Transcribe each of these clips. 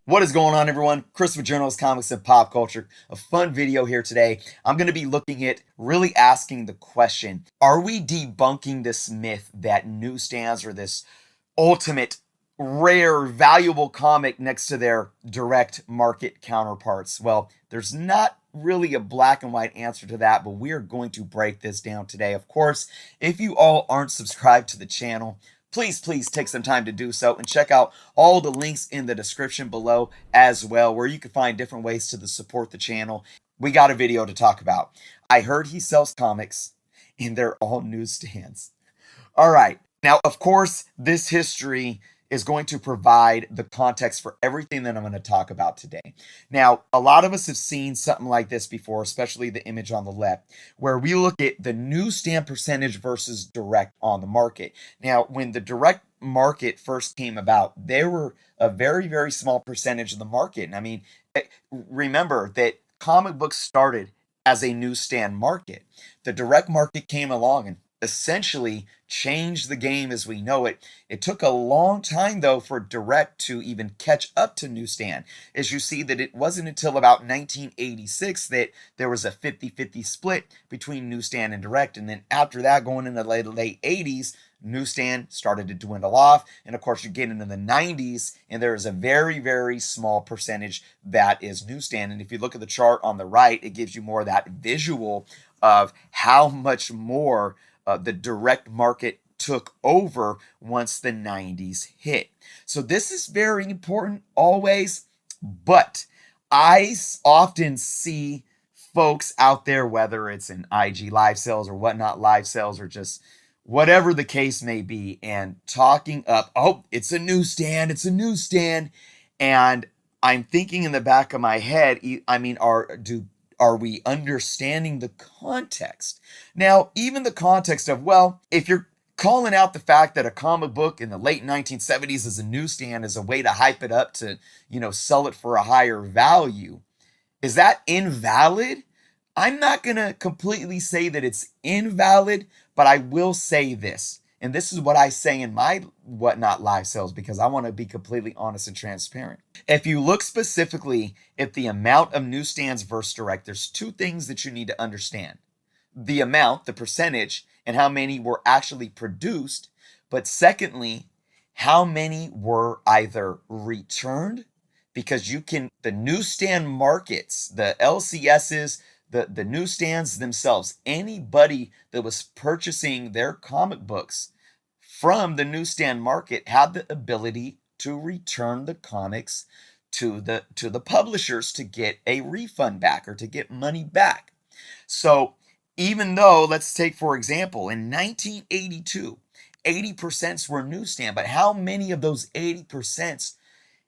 What is going on, everyone? Chris with Journals, Comics, and Pop Culture. A fun video here today. I'm going to be looking at really asking the question, are we debunking this myth that newsstands are this ultimate, rare, valuable comic next to their direct market counterparts? Well, there's not really a black and white answer to that, but we are going to break this down today. Of course, if you all aren't subscribed to the channel, please take some time to do so and check out all the links in the description below as well, where you can find different ways to support the channel. We got a video to talk about. I heard he sells comics and they're all newsstands. All right. Now, of course, this history is going to provide the context for everything that I'm going to talk about today. Now, a lot of us have seen something like this before, especially the image on the left, where we look at the newsstand percentage versus direct on the market. Now, when the direct market first came about, they were a very small percentage of the market. And I mean, remember that comic books started as a newsstand market. The direct market came along and essentially changed the game as we know it. It took a long time, though, for direct to even catch up to newsstand. As you see that it wasn't until about 1986 that there was a 50-50 split between newsstand and direct. And then after that, going into the late 80s, newsstand started to dwindle off. And of course, you get into the 90s, and there is a very small percentage that is newsstand. And if you look at the chart on the right, it gives you more of that visual of how much more the direct market took over once the 90s hit. So this is very important always, but I often see folks out there, whether it's in IG live sales or whatnot live sales or just whatever the case may be, and talking up, oh, it's a newsstand. And I'm thinking in the back of my head, I mean, are we understanding the context? Now, even the context of, well, if you're calling out the fact that a comic book in the late 1970s is a newsstand as a way to hype it up to, sell it for a higher value, is that invalid? I'm not going to completely say that it's invalid, but I will say this. And this is what I say in my Whatnot live sales because I want to be completely honest and transparent. If you look specifically at the amount of newsstands versus direct, there's two things that you need to understand. The amount, the percentage, and how many were actually produced. But secondly, how many were either returned, because the newsstand markets, the LCSs, the newsstands themselves, anybody that was purchasing their comic books from the newsstand market had the ability to return the comics to the publishers to get a refund back or to get money back. So even though, let's take for example, in 1982, 80% were newsstand, but how many of those 80%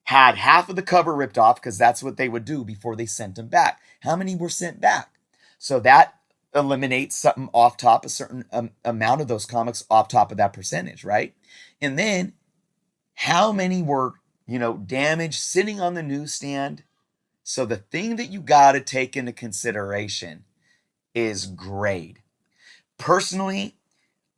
had half of the cover ripped off, because that's what they would do before they sent them back? How many were sent back? So that eliminates something off top, a certain amount of those comics off top of that percentage, right? And then how many were, damaged sitting on the newsstand? So the thing that you got to take into consideration is grade. Personally,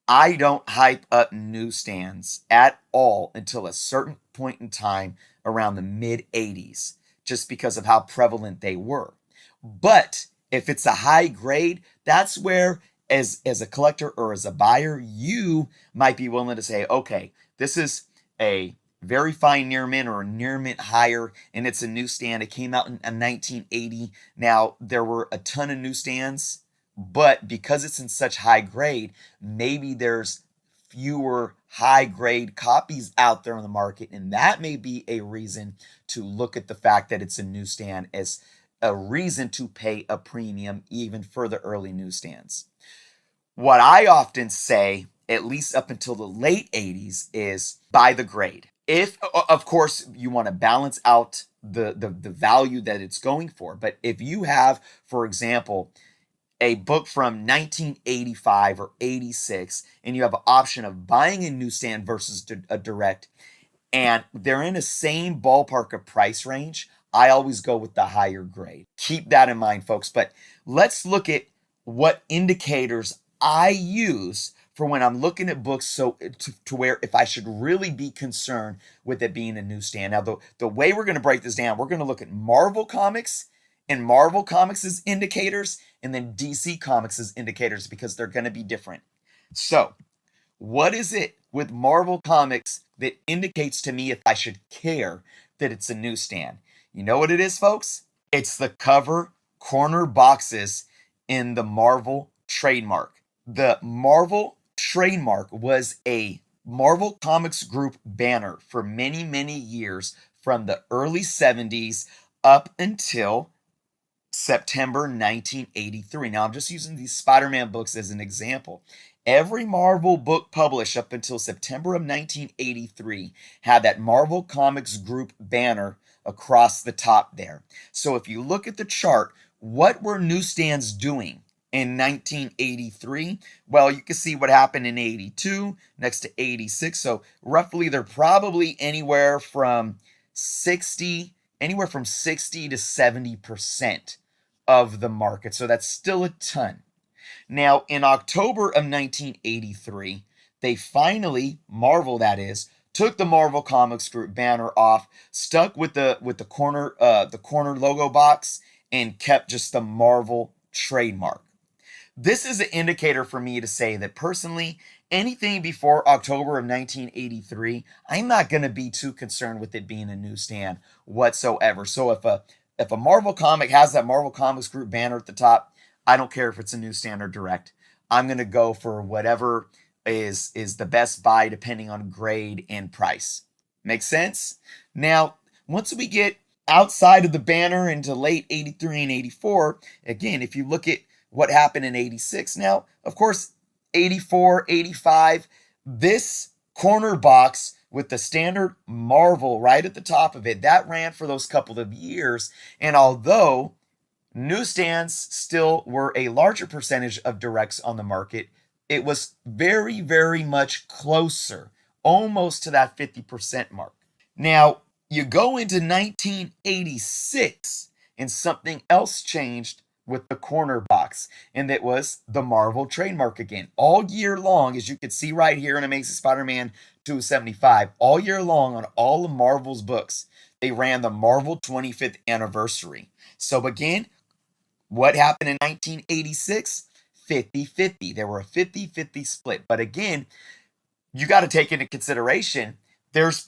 I don't hype up newsstands at all until a certain point in time around the mid 80s, just because of how prevalent they were. But if it's a high grade, that's where, as a collector or as a buyer, you might be willing to say, okay, this is a very fine near mint or a near mint higher, and it's a newsstand. It came out in 1980. Now, there were a ton of newsstands, but because it's in such high grade, maybe there's fewer high grade copies out there on the market, and that may be a reason to look at the fact that it's a newsstand as a reason to pay a premium even for the early newsstands. What I often say, at least up until the late 80s, is buy the grade. If, of course, you want to balance out the value that it's going for. But if you have, for example, a book from 1985 or 86, and you have an option of buying a newsstand versus a direct, and they're in the same ballpark of price range, I always go with the higher grade. Keep that in mind, folks. But let's look at what indicators I use for when I'm looking at books, so to where if I should really be concerned with it being a newsstand. Now, the way we're going to break this down, we're going to look at Marvel Comics and Marvel Comics as indicators, and then DC Comics as indicators, because they're going to be different. So, what is it with Marvel Comics that indicates to me if I should care that it's a newsstand? You know what it is, folks? It's the cover corner boxes in the Marvel trademark. The Marvel trademark was a Marvel Comics Group banner for many, many years, from the early 70s up until September 1983. Now, I'm just using these Spider-Man books as an example. Every Marvel book published up until September of 1983 had that Marvel Comics Group banner across the top there. So if you look at the chart, what were newsstands doing in 1983? Well, you can see what happened in 82 next to 86. So roughly they're probably anywhere from 60 to 70% of the market. So that's still a ton. Now, in October of 1983, they finally, Marvel that is, took the Marvel Comics Group banner off, stuck with the corner logo box, and kept just the Marvel trademark. This is an indicator for me to say that personally, anything before October of 1983, I'm not going to be too concerned with it being a newsstand whatsoever. So if a Marvel comic has that Marvel Comics Group banner at the top, I don't care if it's a newsstand or direct. I'm going to go for whatever is the best buy depending on grade and price. Make sense? Now, once we get outside of the banner into late 83 and 84, again, if you look at what happened in 86, now, of course, 84, 85, this corner box with the standard Marvel right at the top of it, that ran for those couple of years. And although newsstands still were a larger percentage of directs on the market, it was very, very much closer, almost to that 50% mark. Now, you go into 1986, and something else changed with the corner box, and it was the Marvel trademark again. All year long, as you can see right here in Amazing Spider-Man 275, all year long on all of Marvel's books, they ran the Marvel 25th anniversary. So again, what happened in 1986? 50-50. There were a 50-50 split. But again, you got to take into consideration there's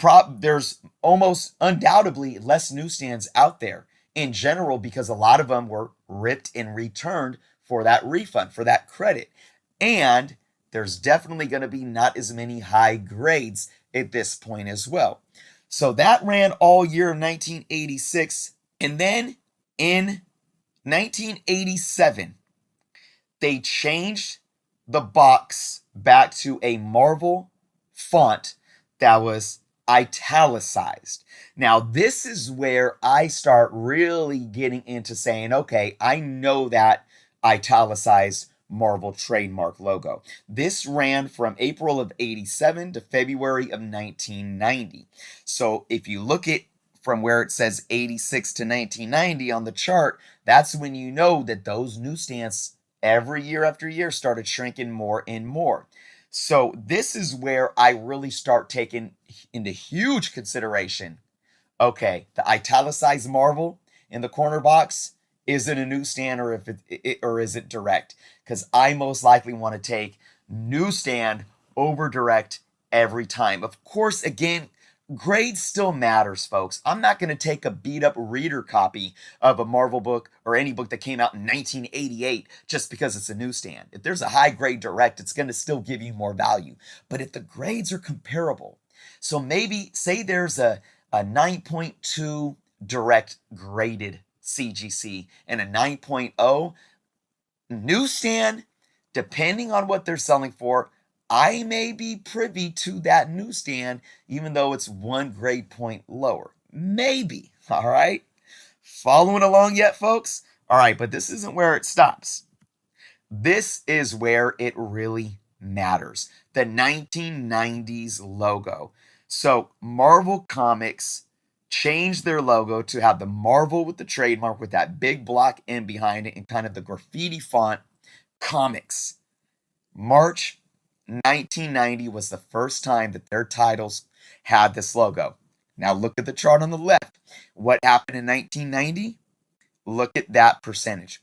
almost undoubtedly less newsstands out there in general, because a lot of them were ripped and returned for that refund, for that credit. And there's definitely going to be not as many high grades at this point as well. So that ran all year of 1986. And then in 1987, they changed the box back to a Marvel font that was italicized. Now, this is where I start really getting into saying, okay, I know that italicized Marvel trademark logo. This ran from April of 87 to February of 1990. So if you look at from where it says 86 to 1990 on the chart, that's when you know that those newsstands every year after year started shrinking more and more. So this is where I really start taking into huge consideration, okay, the italicized Marvel in the corner box, is it a newsstand or or is it direct? Because I most likely want to take newsstand over direct every time. Of course, again, grade still matters, folks. I'm not going to take a beat up reader copy of a Marvel book or any book that came out in 1988 just because it's a newsstand. If there's a high grade direct, it's going to still give you more value. But if the grades are comparable, so maybe say there's a 9.2 direct graded CGC and a 9.0 newsstand, depending on what they're selling for, I may be privy to that newsstand, even though it's one grade point lower. Maybe. All right. Following along yet, folks? All right, but this isn't where it stops. This is where it really matters. The 1990s logo. So Marvel Comics changed their logo to have the Marvel with the trademark with that big block M behind it and kind of the graffiti font, Comics. March 1990 was the first time that their titles had this logo. Now look at the chart on the left. What happened in 1990? Look at that percentage.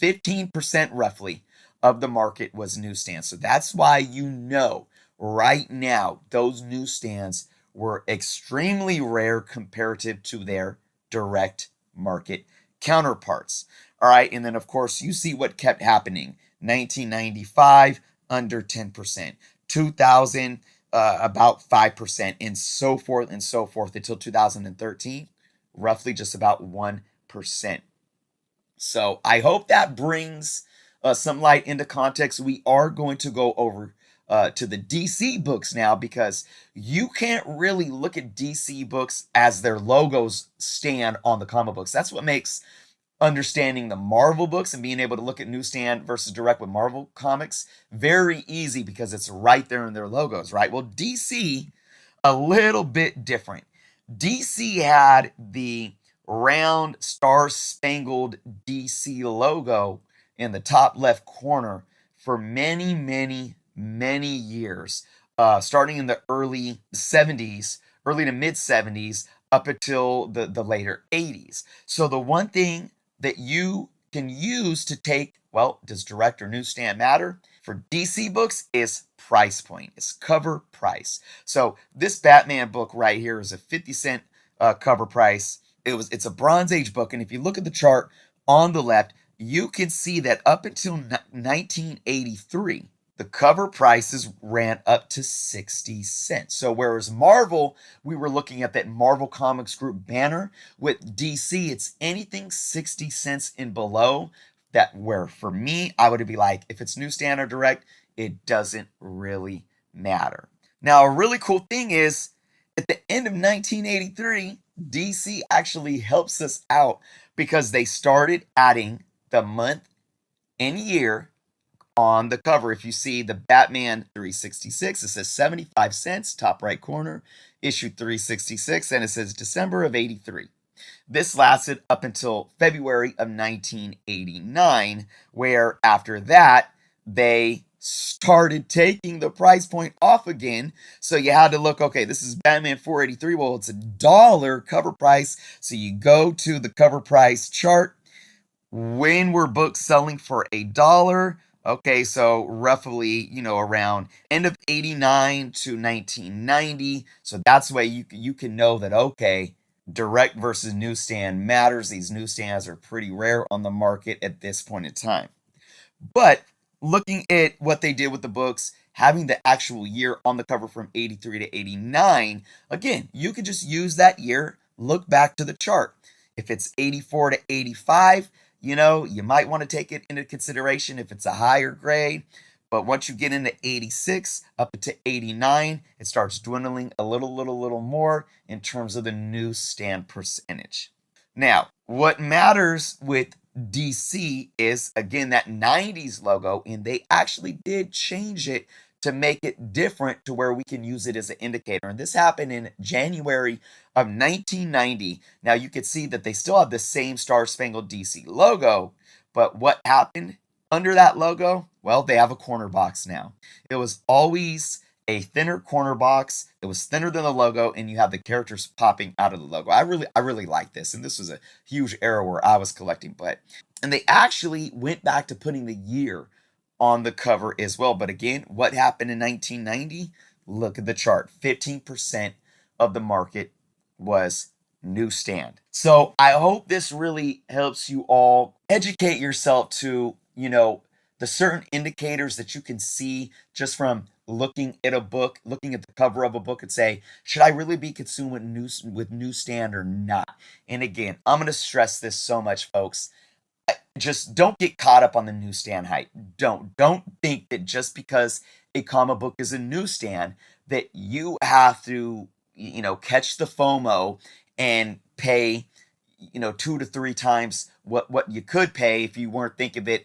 15% roughly of the market was newsstands. So that's why you know right now those newsstands were extremely rare comparative to their direct market counterparts. All right, and then of course you see what kept happening. 1995 under 10%, 2000 about 5%, and so forth until 2013, roughly just about 1%. So I hope that brings some light into context. We are going to go over to the DC books now, because you can't really look at DC books as their logos stand on the comic books. That's what makes understanding the Marvel books and being able to look at newsstand versus direct with Marvel comics very easy, because it's right there in their logos, right? Well, DC, a little bit different. DC had the round Star Spangled DC logo in the top left corner for many, many, many years, starting in the early 70s, early to mid 70s, up until the later 80s. So the one thing that you can use to take, well, does direct or newsstand matter? For DC books is price point, is cover price. So this Batman book right here is a 50-cent cover price. It's a Bronze Age book, and if you look at the chart on the left, you can see that up until 1983, the cover prices ran up to 60 cents. So whereas Marvel, we were looking at that Marvel Comics Group banner, with DC, it's anything 60 cents and below. That where for me, I would be like, if it's newsstand or direct, it doesn't really matter. Now, a really cool thing is, at the end of 1983, DC actually helps us out, because they started adding the month and year on the cover. If you see the Batman 366, it says 75 cents, top right corner, issue 366, and it says December of 83. This lasted up until February of 1989, where after that, they started taking the price point off again. So you had to look, okay, this is Batman 483. Well, it's $1 cover price. So you go to the cover price chart. When were books selling for $1? Okay, so roughly, around end of 89 to 1990. So that's why you can know that, okay, direct versus newsstand matters. These newsstands are pretty rare on the market at this point in time. But looking at what they did with the books, having the actual year on the cover from 83 to 89, again, you could just use that year, look back to the chart. If it's 84 to 85, you might want to take it into consideration if it's a higher grade. But once you get into 86 up to 89, it starts dwindling a little more in terms of the newsstand percentage. Now, what matters with DC is, again, that 90s logo, and they actually did change it to make it different to where we can use it as an indicator. And this happened in January of 1990. Now, you can see that they still have the same Star Spangled DC logo, but what happened under that logo? Well, they have a corner box now. It was always a thinner corner box. It was thinner than the logo, and you have the characters popping out of the logo. I really like this, and this was a huge era where I was collecting. And they actually went back to putting the year on the cover as well. But again, what happened in 1990? Look at the chart. 15% of the market was newsstand. So I hope this really helps you all educate yourself to, the certain indicators that you can see just from looking at a book, looking at the cover of a book, and say, should I really be consuming with newsstand or not? And again, I'm going to stress this so much, folks. Just don't get caught up on the newsstand hype. Don't think that just because a comic book is a newsstand that you have to, catch the FOMO and pay, 2 to 3 times what you could pay if you weren't thinking that,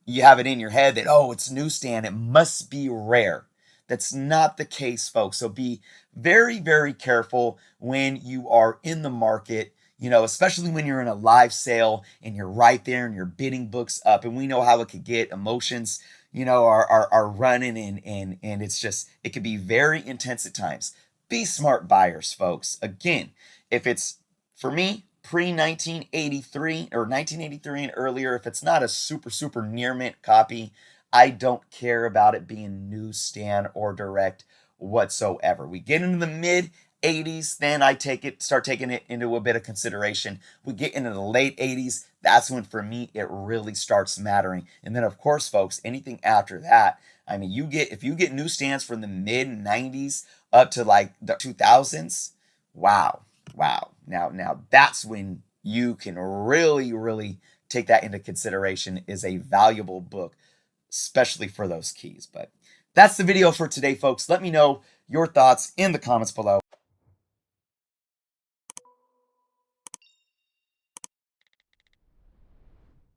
you have it in your head that, oh, it's newsstand, it must be rare. That's not the case, folks. So be very, very careful when you are in the market, especially when you're in a live sale and you're right there and you're bidding books up. And we know how it could get, emotions, are running, and it's just, it can be very intense at times. Be smart buyers, folks. Again, if it's, for me, pre 1983 or 1983 and earlier, if it's not a super near mint copy, I don't care about it being newsstand or direct whatsoever. We get into the mid 80s, then I start taking it into a bit of consideration. We get into the late 80s, that's when for me it really starts mattering. And then of course, folks, anything after that, I mean, if you get newsstands from the mid 90s up to like the 2000s, wow. Now that's when you can really take that into consideration is a valuable book, especially for those keys. But that's the video for today, folks. Let me know your thoughts in the comments below.